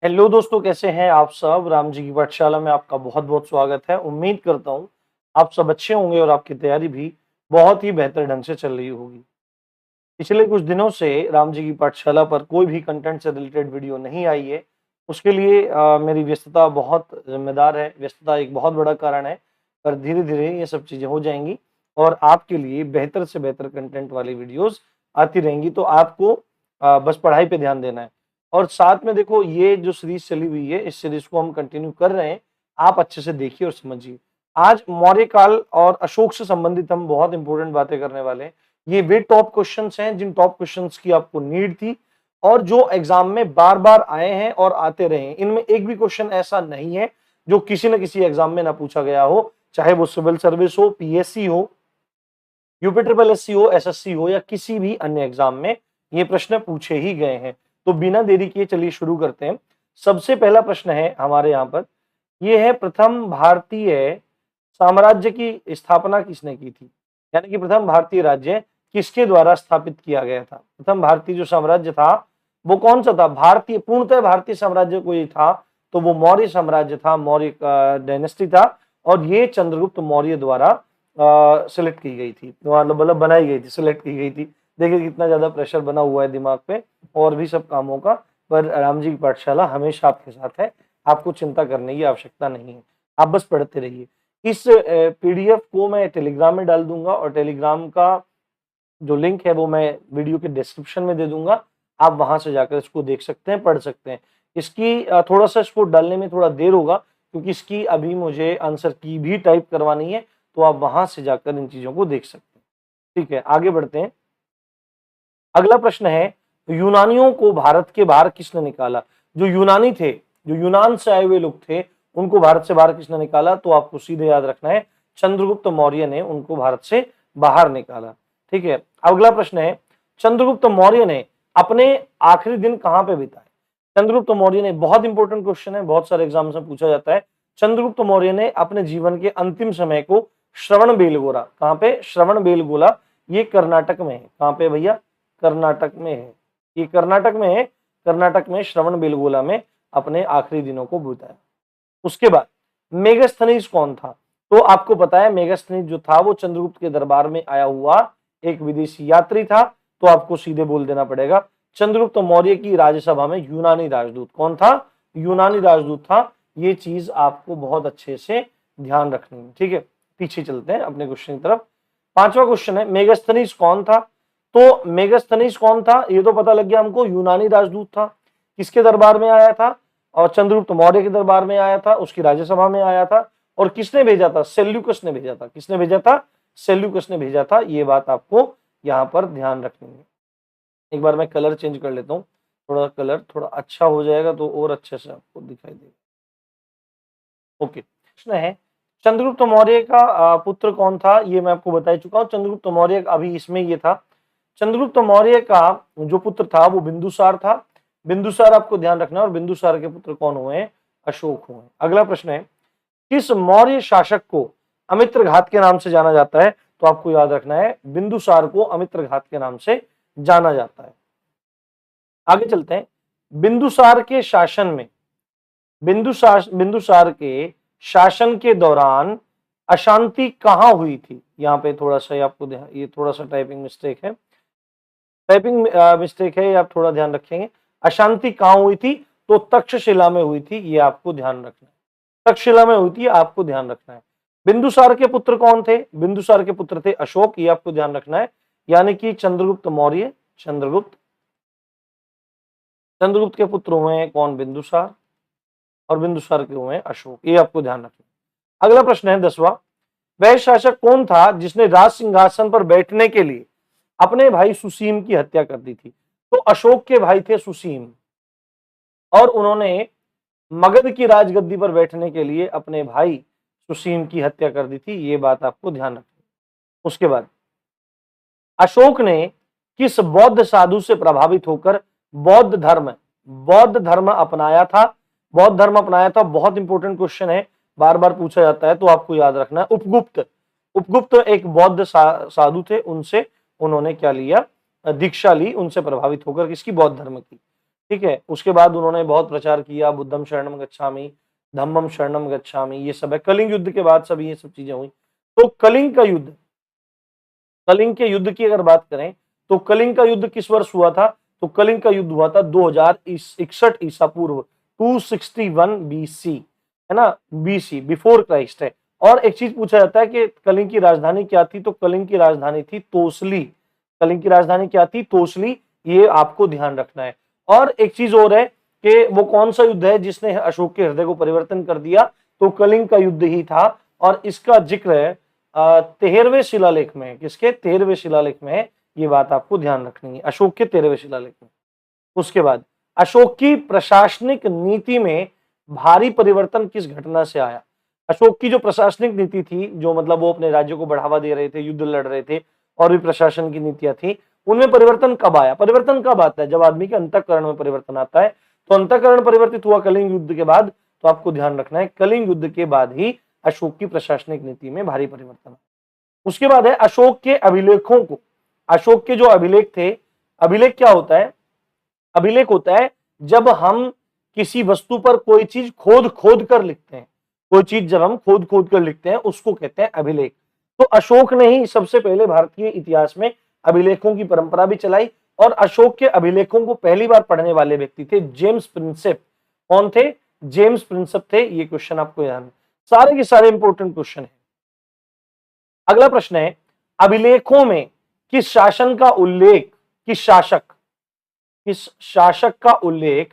Hello दोस्तों, कैसे हैं आप सब। राम जी की पाठशाला में आपका बहुत बहुत स्वागत है। उम्मीद करता हूँ आप सब अच्छे होंगे और आपकी तैयारी भी बहुत ही बेहतर ढंग से चल रही होगी। पिछले कुछ दिनों से राम जी की पाठशाला पर कोई भी कंटेंट से रिलेटेड वीडियो नहीं आई है। उसके लिए मेरी व्यस्तता बहुत जिम्मेदार है। व्यस्तता एक बहुत बड़ा कारण है, पर धीरे धीरे ये सब चीजें हो जाएंगी और आपके लिए बेहतर से बेहतर कंटेंट वाली वीडियोस आती रहेंगी। तो आपको बस पढ़ाई पे ध्यान देना है। और साथ में देखो, ये जो सीरीज चली हुई है, इस सीरीज को हम कंटिन्यू कर रहे हैं। आप अच्छे से देखिए और समझिए। आज मौर्य काल और अशोक से संबंधित हम बहुत इंपॉर्टेंट बातें करने वाले हैं। ये वे टॉप क्वेश्चंस हैं जिन टॉप क्वेश्चंस की आपको नीड थी और जो एग्जाम में बार बार आए हैं और आते रहे हैं। इनमें एक भी क्वेश्चन ऐसा नहीं है जो किसी न किसी एग्जाम में ना पूछा गया हो, चाहे वो सिविल सर्विस हो, पीएससी हो, यूपी हो, एसएससी हो या किसी भी अन्य एग्जाम में ये प्रश्न पूछे ही गए हैं। तो बिना देरी किए चलिए शुरू करते हैं। सबसे पहला प्रश्न है हमारे यहाँ पर, ये है प्रथम भारतीय साम्राज्य की स्थापना किसने की थी। यानी कि प्रथम भारतीय राज्य किसके द्वारा स्थापित किया गया था। प्रथम भारतीय जो साम्राज्य था वो कौन सा था। भारतीय, पूर्णतः भारतीय साम्राज्य कोई था तो वो मौर्य साम्राज्य था, मौर्य डायनेस्टी था। और ये चंद्रगुप्त मौर्य द्वारा सिलेक्ट की गई थी, मतलब बनाई गई थी, सिलेक्ट की गई थी। देखिए कितना ज्यादा प्रेशर बना हुआ है दिमाग पे और भी सब कामों का। पर राम जी की पाठशाला हमेशा आपके साथ है, आपको चिंता करने की आवश्यकता नहीं है। आप बस पढ़ते रहिए। इस पीडीएफ को मैं टेलीग्राम में डाल दूंगा और टेलीग्राम का जो लिंक है वो मैं वीडियो के डिस्क्रिप्शन में दे दूंगा। आप वहां से जाकर इसको देख सकते हैं, पढ़ सकते हैं। इसकी थोड़ा सा इसको डालने में थोड़ा देर होगा क्योंकि इसकी अभी मुझे आंसर की भी टाइप करवानी है। तो आप वहां से जाकर इन चीजों को देख सकते हैं। ठीक है, आगे बढ़ते हैं। अगला प्रश्न है, यूनानियों को भारत के बाहर किसने निकाला। जो यूनानी थे, जो यूनान से आए हुए लोग थे, उनको भारत से बाहर किसने निकाला। तो आपको सीधे याद रखना है, चंद्रगुप्त मौर्य ने उनको भारत से बाहर निकाला। ठीक है, अगला प्रश्न है, चंद्रगुप्त मौर्य ने अपने आखिरी दिन कहां पे बिताए। चंद्रगुप्त मौर्य ने, बहुत इंपॉर्टेंट क्वेश्चन है, बहुत सारे एग्जाम में पूछा जाता है। चंद्रगुप्त मौर्य ने अपने जीवन के अंतिम समय को श्रवण बेलगोला, कहां पे, श्रवण बेलगोला, ये कर्नाटक में है। कहां पे भैया, कर्नाटक में है। ये कर्नाटक में है। कर्नाटक में श्रवण बेलगोला में अपने आखिरी दिनों को बिताया। उसके बाद मेगास्थनीज कौन था। तो आपको पता है मेगास्थनीज जो था वो चंद्रगुप्त के दरबार में आया हुआ एक विदेशी यात्री था। तो आपको सीधे बोल देना पड़ेगा, चंद्रगुप्त मौर्य की राज्यसभा में यूनानी राजदूत कौन था। यूनानी राजदूत था। ये चीज आपको बहुत अच्छे से ध्यान रखनी है। ठीक है, पीछे चलते हैं अपने क्वेश्चन की तरफ। पांचवा क्वेश्चन है, मेगास्थनीज कौन था। तो मेगास्थनीज कौन था ये तो पता लग गया हमको, यूनानी राजदूत था। किसके दरबार में आया था, और चंद्रगुप्त मौर्य के दरबार में आया था, उसकी राज्यसभा में आया था। और किसने भेजा था, सेल्यूकस ने भेजा था। किसने भेजा था, सेल्यूकस ने भेजा था। ये बात आपको यहां पर ध्यान रखनी है। एक बार मैं कलर चेंज कर लेता हूँ, थोड़ा कलर थोड़ा अच्छा हो जाएगा तो और अच्छे से आपको दिखाई देगा। ओके, प्रश्न है, चंद्रगुप्त मौर्य का पुत्र कौन था। ये मैं आपको बता चुका हूँ। चंद्रगुप्त मौर्य अभी इसमें ये था। चंद्रगुप्त मौर्य का जो पुत्र था वो बिंदुसार था। बिंदुसार आपको ध्यान रखना है। और बिंदुसार के पुत्र कौन हुए हैं, अशोक हुए। अगला प्रश्न है, किस मौर्य शासक को अमित्रघात के नाम से जाना जाता है। तो आपको याद रखना है, बिंदुसार को अमित्रघात के नाम से जाना जाता है। आगे चलते हैं। बिंदुसार के शासन में, बिंदुसार के शासन के दौरान अशांति कहां हुई थी। यहां पे थोड़ा सा आपको ये थोड़ा सा टाइपिंग मिस्टेक है, टाइपिंग मिस्टेक है, ये आप थोड़ा ध्यान रखेंगे। अशांति कहां हुई थी, तो तक्षशिला में हुई थी। ये आपको ध्यान रखना है, तक्षशिला में हुई थी, आपको ध्यान रखना है। बिंदुसार के पुत्र कौन थे, बिंदुसार के पुत्र थे अशोक। ये आपको ध्यान रखना है। यानी कि चंद्रगुप्त मौर्य, चंद्रगुप्त के पुत्र हुए हैं कौन, बिंदुसार, और बिंदुसार के हुए हैं अशोक। ये आपको ध्यान रखना है। अगला प्रश्न है 10वां, वह शासक कौन था जिसने राज सिंहासन पर बैठने के लिए अपने भाई सुसीम की हत्या कर दी थी। तो अशोक के भाई थे सुसीम, और उन्होंने मगध की राजगद्दी पर बैठने के लिए अपने भाई सुसीम की हत्या कर दी थी। ये बात आपको ध्यान रखनी। उसके बाद अशोक ने किस बौद्ध साधु से प्रभावित होकर बौद्ध धर्म अपनाया था। बौद्ध धर्म अपनाया था, बहुत इंपॉर्टेंट क्वेश्चन है, बार बार पूछा जाता है, तो आपको याद रखना है। उपगुप्त, उपगुप्त एक बौद्ध साधु थे, उनसे उन्होंने क्या लिया, दीक्षा ली, उनसे प्रभावित होकर, किसकी, बौद्ध धर्म की। ठीक है। उसके बाद उन्होंने बहुत प्रचार किया, बुद्धम शरणम गच्छामि, धम्मम शरणम गच्छामि, ये सब है। कलिंग युद्ध के बाद सब ये सब चीजें हुई। तो कलिंग का युद्ध, कलिंग के युद्ध की अगर बात करें तो कलिंग का युद्ध किस वर्ष हुआ था? तो कलिंग का युद्ध हुआ था 2061 ईसा पूर्व, 261 बीसी, है ना, बीसी, बिफोर क्राइस्ट है। और एक चीज पूछा जाता है कि कलिंग की राजधानी क्या थी? तो कलिंग की राजधानी थी तोसली। कलिंग की राजधानी क्या थी? तोसली। ये आपको ध्यान रखना है। और एक चीज और है कि वो कौन सा युद्ध है जिसने अशोक के हृदय को परिवर्तन कर दिया? तो कलिंग का युद्ध ही था। और इसका जिक्र है 13वें शिलालेख में। किसके? 13वें शिलालेख में है। ये बात आपको ध्यान रखनी है, अशोक के 13वें शिलालेख में। उसके बाद अशोक की प्रशासनिक नीति में भारी परिवर्तन किस घटना से आया? अशोक की जो प्रशासनिक नीति थी, जो मतलब वो अपने राज्य को बढ़ावा दे रहे थे, युद्ध लड़ रहे थे, और भी प्रशासन की नीतियां थी, उनमें परिवर्तन कब आया? परिवर्तन कब आता है? जब आदमी के अंतःकरण में परिवर्तन आता है। तो अंतःकरण परिवर्तित हुआ कलिंग युद्ध के बाद। तो आपको ध्यान रखना है, कलिंग युद्ध के बाद ही अशोक की प्रशासनिक नीति में भारी परिवर्तन। उसके बाद है अशोक के अभिलेखों को। अशोक के जो अभिलेख थे, अभिलेख क्या होता है? अभिलेख होता है जब हम किसी वस्तु पर कोई चीज खोद खोद कर लिखते हैं। कोई चीज जब हम खोद खोद कर लिखते हैं उसको कहते हैं अभिलेख। तो अशोक ने ही सबसे पहले भारतीय इतिहास में अभिलेखों की परंपरा भी चलाई। और अशोक के अभिलेखों को पहली बार पढ़ने वाले व्यक्ति थे जेम्स प्रिंसेप। कौन थे? जेम्स प्रिंसेप थे। ये क्वेश्चन आपको याद है, सारे के सारे इंपॉर्टेंट क्वेश्चन है। अगला प्रश्न है, अभिलेखों में किस शासन का उल्लेख, किस शासक का उल्लेख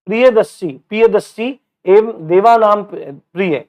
प्रियदर्शी एवं देवानाम प्रिय,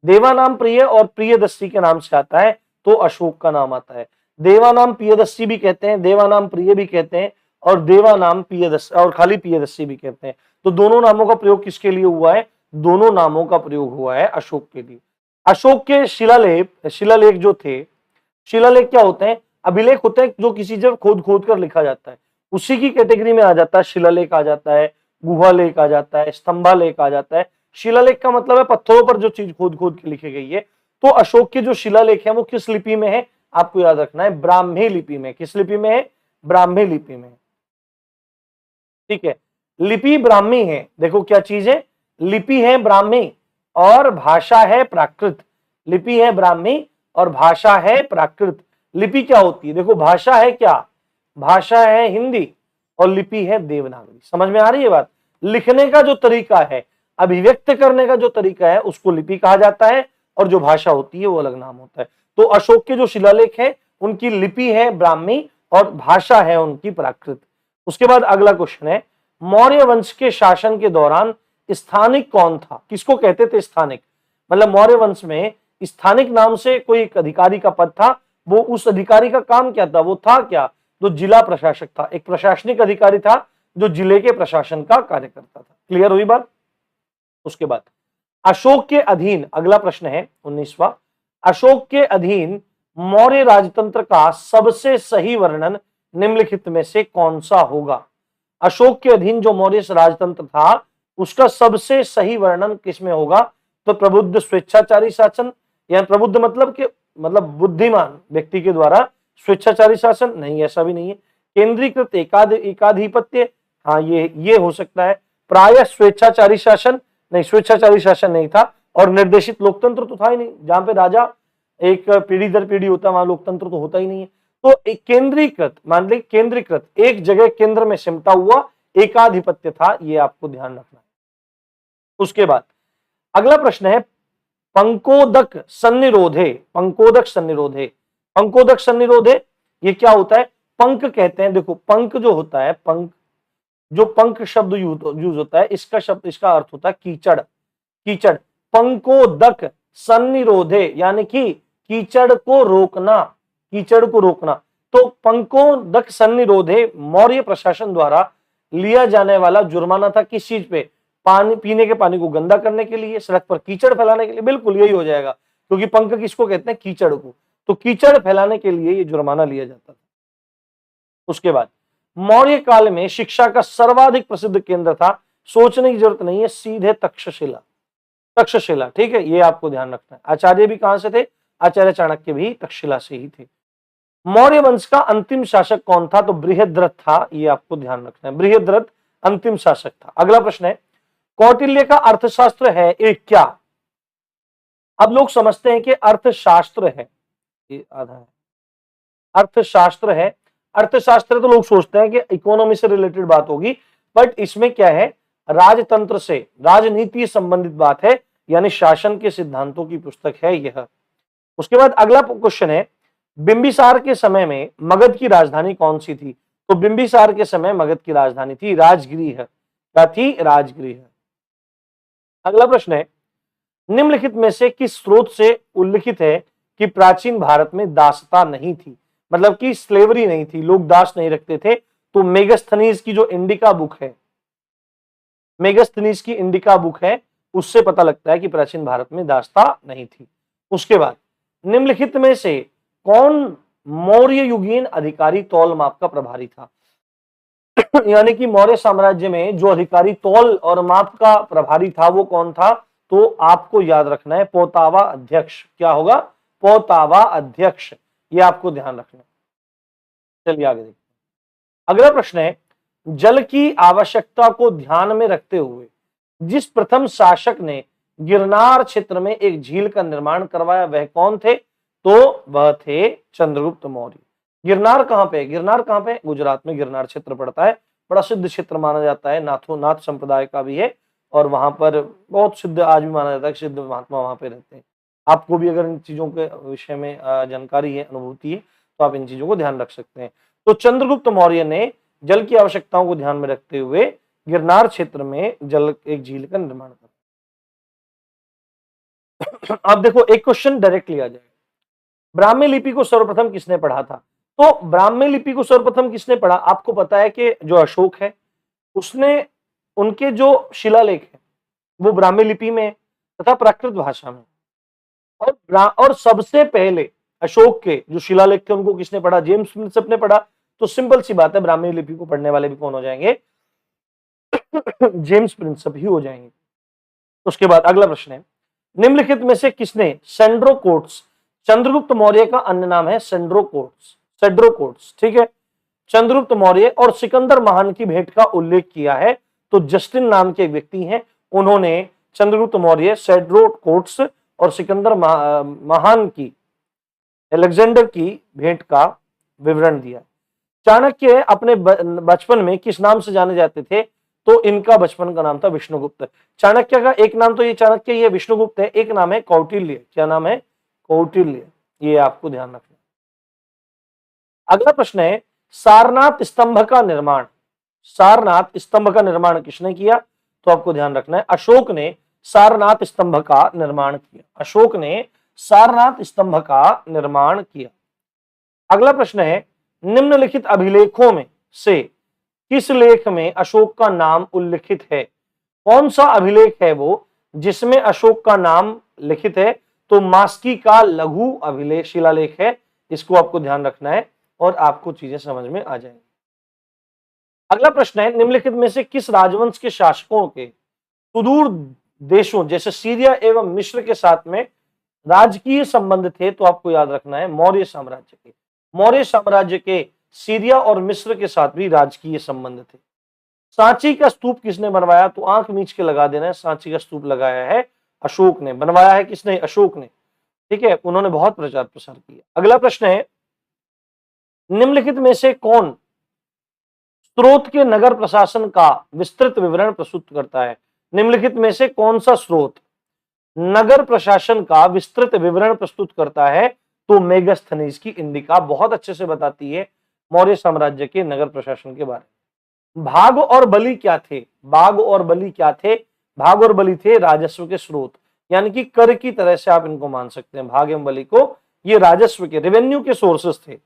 देवानाम प्रिय और प्रियदर्शी के नाम से आता है? तो अशोक का नाम आता है। देवानाम प्रियदर्शी भी कहते हैं, देवानाम प्रिय भी कहते हैं, और देवानाम प्रियदर्शी और खाली प्रियदर्शी भी कहते हैं। तो दोनों नामों का प्रयोग किसके लिए हुआ है? दोनों नामों का प्रयोग हुआ है अशोक के लिए। अशोक के शिलालेख जो थे, शिलालेख क्या होते हैं? अभिलेख होते हैं जो किसी जगह खोद खोद कर लिखा जाता है, उसी की कैटेगरी में आ जाता है। शिलालेख आ जाता है, गुहालेख आ जाता है, स्तंभालेख आ जाता है। शिलालेख का मतलब है पत्थरों पर जो चीज खोद खोद के लिखी गई है। तो अशोक के जो शिलालेख है वो किस लिपि में है? आपको याद रखना है, ब्राह्मी लिपि में। किस लिपि में है? ब्राह्मी लिपि में। ठीक है, लिपि ब्राह्मी है। देखो क्या चीज है, लिपि है ब्राह्मी और भाषा है प्राकृत। लिपि है ब्राह्मी और भाषा है प्राकृत। लिपि क्या होती है? देखो भाषा है क्या? भाषा है हिंदी और लिपि है देवनागरी। समझ में आ रही है बात? लिखने का जो तरीका है, अभिव्यक्त करने का जो तरीका है, उसको लिपि कहा जाता है, और जो भाषा होती है वो अलग नाम होता है। तो अशोक के जो शिलालेख है उनकी लिपि है ब्राह्मी और भाषा है उनकी प्राकृत। उसके बाद अगला क्वेश्चन है, मौर्य वंश के शासन के दौरान स्थानिक कौन था? किसको कहते थे स्थानिक? मतलब मौर्य वंश में स्थानिक नाम से कोई एक अधिकारी का पद था। वो उस अधिकारी का काम क्या था? वो था क्या? जो जिला प्रशासक था। एक प्रशासनिक अधिकारी था जो जिले के प्रशासन का कार्य करता था। क्लियर हुई बात? उसके बाद अशोक के अधीन, अगला प्रश्न है 19वां, अशोक के अधीन मौर्य राजतंत्र का सबसे सही वर्णन निम्नलिखित में से कौन सा होगा? अशोक के अधीन जो मौर्य राजतंत्र था उसका सबसे सही वर्णन किसमें होगा? तो प्रबुद्ध स्वेच्छाचारी शासन, या प्रबुद्ध मतलब कि बुद्धिमान व्यक्ति के द्वारा स्वेच्छाचारी शासन? नहीं, ऐसा भी नहीं है। केंद्रीकृत एकाधिपत्य, हाँ ये हो सकता है। प्रायः स्वेच्छाचारी शासन? नहीं, स्वेच्छाचारी शासन नहीं था। और निर्देशित लोकतंत्र तो था ही नहीं, जहां पे राजा एक पीढ़ी दर पीढ़ी होता है वहां लोकतंत्र तो होता ही नहीं है। तो एक केंद्रीकृत, मान ली केंद्रीकृत, एक जगह केंद्र में सिमटा हुआ एकाधिपत्य था। ये आपको ध्यान रखना है। उसके बाद अगला प्रश्न है, पंकोदक सन्निरोधे। पंकोदक सन्निरोधे, पंकोदक सन्निरोधे ये क्या होता है? पंक कहते हैं, देखो पंक जो होता है, पंक जो पंक शब्द यूज होता है, इसका अर्थ होता है कीचड़। कीचड़, पंकोदक सन्निरोधे यानी कि कीचड़ को रोकना, कीचड़ को रोकना। तो पंकोदक सन्निरोधे मौर्य प्रशासन द्वारा लिया जाने वाला जुर्माना था किस चीज पे? पानी, पीने के पानी को गंदा करने के लिए, सड़क पर कीचड़ फैलाने के लिए। बिल्कुल यही हो जाएगा, क्योंकि पंक किसको कहते हैं? कीचड़ को। तो कीचड़ फैलाने के लिए ये जुर्माना लिया जाता था। उसके बाद मौर्य काल में शिक्षा का सर्वाधिक प्रसिद्ध केंद्र था, सोचने की जरूरत नहीं है, सीधे तक्षशिला। तक्षशिला, ठीक है, ये आपको ध्यान रखना है। आचार्य भी कहां से थे? आचार्य चाणक्य भी तक्षशिला से ही थे। मौर्य वंश का अंतिम शासक कौन था? तो बृहद्रथ था। ये आपको ध्यान रखना है। बृहद्रथ अंतिम शासक था। अगला प्रश्न है, कौटिल्य का अर्थशास्त्र है एक क्या? अब लोग समझते हैं कि अर्थशास्त्र है, ये आधा है, अर्थशास्त्र है, अर्थशास्त्र तो लोग सोचते हैं कि इकोनॉमी से रिलेटेड बात होगी, बट इसमें क्या है, राजतंत्र से, राजनीति संबंधित बात है, यानी शासन के सिद्धांतों की पुस्तक है यह। उसके बाद अगला क्वेश्चन है, बिंबिसार के समय में मगध की राजधानी कौन सी थी? तो बिंबिसार के समय मगध की राजधानी थी राजगृह। क्या थी? राजगृह। अगला प्रश्न है, निम्नलिखित में से किस स्रोत से उल्लिखित है कि प्राचीन भारत में दासता नहीं थी, मतलब कि स्लेवरी नहीं थी, लोग दास नहीं रखते थे? तो मेगास्थनीज की जो इंडिका बुक है, मेगास्थनीज की इंडिका बुक है, उससे पता लगता है कि प्राचीन भारत में दासता नहीं थी। उसके बाद निम्नलिखित में से कौन मौर्य युगीन अधिकारी तौल माप का प्रभारी था? यानी कि मौर्य साम्राज्य में जो अधिकारी तौल और माप का प्रभारी था वो कौन था? तो आपको याद रखना है पोतावा अध्यक्ष। क्या होगा? पोतावा अध्यक्ष, ये आपको ध्यान रखना है। चलिए आगे देखते हैं। अगला प्रश्न है, जल की आवश्यकता को ध्यान में रखते हुए जिस प्रथम शासक ने गिरनार क्षेत्र में एक झील का निर्माण करवाया वह कौन थे? तो वह थे चंद्रगुप्त मौर्य। गिरनार कहां पे है? गिरनार कहां पे? गुजरात में गिरनार क्षेत्र पड़ता है, बड़ा सिद्ध क्षेत्र माना जाता है, नाथ संप्रदाय का भी है, और वहां पर बहुत सिद्ध आज भी माना जाता है कि सिद्ध महात्मा वहां पे रहते हैं। आपको भी अगर इन चीजों के विषय में जानकारी है, अनुभूति है, तो आप इन चीजों को ध्यान रख सकते हैं। तो चंद्रगुप्त मौर्य ने जल की आवश्यकताओं को ध्यान में रखते हुए गिरनार क्षेत्र में जल एक झील का निर्माण करा। आप देखो एक क्वेश्चन डायरेक्टली आ जाएगा, ब्राह्मी लिपि को सर्वप्रथम किसने पढ़ा था? तो ब्राह्मी लिपि को सर्वप्रथम किसने पढ़ा? आपको पता है कि जो अशोक है उसने, उनके जो शिलालेख है वो ब्राह्मी लिपि में तथा प्राकृत भाषा में, और सबसे पहले अशोक के जो शिलालेख थे उनको किसने पढ़ा? जेम्स प्रिंसेप ने पढ़ा। तो सिंपल सी बात है, ब्राह्मी लिपि को पढ़ने वाले भी कौन हो जाएंगे? जेम्स प्रिंसेप ही हो जाएंगे। उसके बाद अगला प्रश्न है, निम्नलिखित में से किसने सेंड्रोकोट्स, चंद्रगुप्त मौर्य का अन्य नाम है सेंड्रोकोट्स, सेड्रोकोट्स, ठीक है, चंद्रगुप्त मौर्य और सिकंदर महान की भेंट का उल्लेख किया है? तो जस्टिन नाम के एक व्यक्ति हैं, उन्होंने चंद्रगुप्त मौर्य, सेड्रोकोट्स और सिकंदर महान की, अलेक्जेंडर की भेंट का विवरण दिया। चाणक्य अपने बचपन में किस नाम से जाने जाते थे? तो इनका बचपन का नाम था विष्णुगुप्त। चाणक्य का एक नाम तो ये चाणक्य, ये विष्णुगुप्त है, एक नाम है कौटिल्य। क्या नाम है? कौटिल्य, ये आपको ध्यान रखना। अगला प्रश्न है, सारनाथ स्तंभ का निर्माण, सारनाथ स्तंभ का निर्माण किसने किया? तो आपको ध्यान रखना है अशोक ने सारनाथ स्तंभ का निर्माण किया, अशोक ने सारनाथ स्तंभ का निर्माण किया। अगला प्रश्न है, निम्नलिखित अभिलेखों में से किस लेख में अशोक का नाम उल्लिखित है? कौन सा अभिलेख है वो जिसमें अशोक का नाम लिखित है? तो मास्की का लघु अभिलेख शिलालेख है, इसको आपको ध्यान रखना है और आपको चीजें समझ में आ जाएंगी। अगला प्रश्न है, निम्नलिखित में से किस राजवंश के शासकों के सुदूर देशों जैसे सीरिया एवं मिस्र के साथ में राजकीय संबंध थे? तो आपको याद रखना है मौर्य साम्राज्य के, मौर्य साम्राज्य के सीरिया और मिस्र के साथ भी राजकीय संबंध थे। सांची का स्तूप किसने बनवाया? तो आंख मीच के लगा देना है, सांची का स्तूप लगाया है अशोक ने, बनवाया है किसने? अशोक ने, ठीक है, उन्होंने बहुत प्रचार प्रसार किया। अगला प्रश्न है, निम्नलिखित में से कौन स्रोत के नगर प्रशासन का विस्तृत विवरण प्रस्तुत करता है? निम्नलिखित में से कौन सा स्रोत नगर प्रशासन का विस्तृत विवरण प्रस्तुत करता है? तो मेगास्थनीज की इंडिका बहुत अच्छे से बताती है मौर्य साम्राज्य के नगर प्रशासन के बारे में। भाग और बलि क्या थे? भाग और बलि क्या थे? भाग और बलि थे राजस्व के स्रोत, यानी कि कर की तरह से आप इनको मान सकते हैं, भाग एवं बलि को, ये राजस्व के, रेवेन्यू के सोर्सेस थे।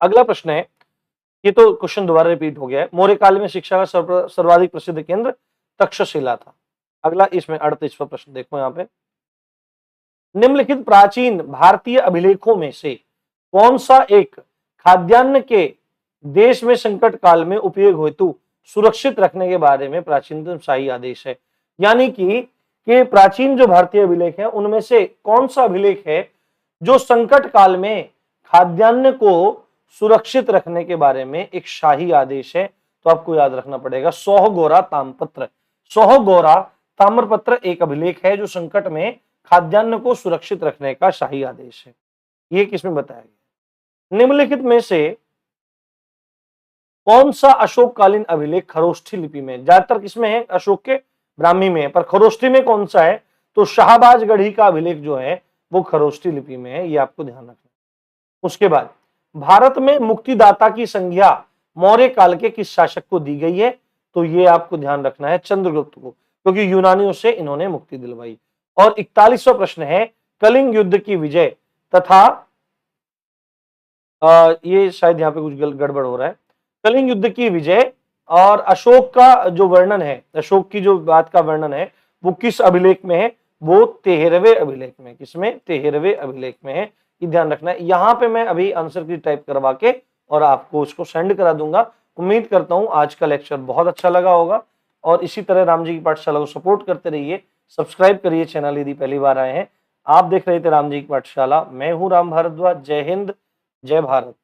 अगला प्रश्न है, ये तो क्वेश्चन दोबारा रिपीट हो गया है, मौर्य काल में शिक्षा का सर्वाधिक प्रसिद्ध केंद्र तक्षशिला था। अगला इसमें 38वां प्रश्न देखो यहां पे, निम्नलिखित प्राचीन भारतीय अभिलेखों में से कौन सा एक खाद्यान्न के देश में संकट काल में उपयोग हेतु सुरक्षित रखने के बारे में प्राचीनतम शाही आदेश है? यानी कि प्राचीन जो भारतीय अभिलेख है उनमें से कौन सा अभिलेख है जो संकट काल में खाद्यान्न को सुरक्षित रखने के बारे में एक शाही आदेश है? तो आपको याद रखना पड़ेगा सोहगोरा ताम्रपत्र। सोहगोरा ताम्रपत्र एक अभिलेख है जो संकट में खाद्यान्न को सुरक्षित रखने का शाही आदेश है। ये किसमें बताया गया? निम्नलिखित में से कौन सा अशोककालीन अभिलेख खरोष्ठी लिपि में? ज्यादातर किसमें है? अशोक के ब्राह्मी में है, पर खरोष्ठी में कौन सा है? तो शाहबाजगढ़ी का अभिलेख जो है वो खरोष्ठी लिपि में है, ये आपको ध्यान रखना है। उसके बाद भारत में मुक्तिदाता की संज्ञा मौर्य काल के किस शासक को दी गई है? तो ये आपको ध्यान रखना है चंद्रगुप्त को, क्योंकि यूनानियों से इन्होंने मुक्ति दिलवाई। और 41वां प्रश्न है, कलिंग युद्ध की विजय तथा ये शायद यहाँ पे कुछ गड़बड़ हो रहा है। कलिंग युद्ध की विजय और अशोक का जो वर्णन है, अशोक की जो बात का वर्णन है वो किस अभिलेख में है? वो 13वें अभिलेख में। किसमें? 13वें अभिलेख में है, ये ध्यान रखना है। यहाँ पे मैं अभी आंसर की टाइप करवा के और आपको उसको सेंड करा दूंगा। उम्मीद करता हूँ आज का लेक्चर बहुत अच्छा लगा होगा, और इसी तरह राम जी की पाठशाला को सपोर्ट करते रहिए। सब्सक्राइब करिए चैनल यदि पहली बार आए हैं। आप देख रहे थे राम जी की पाठशाला, मैं हूँ राम भारद्वाज। जय हिंद, जय भारत।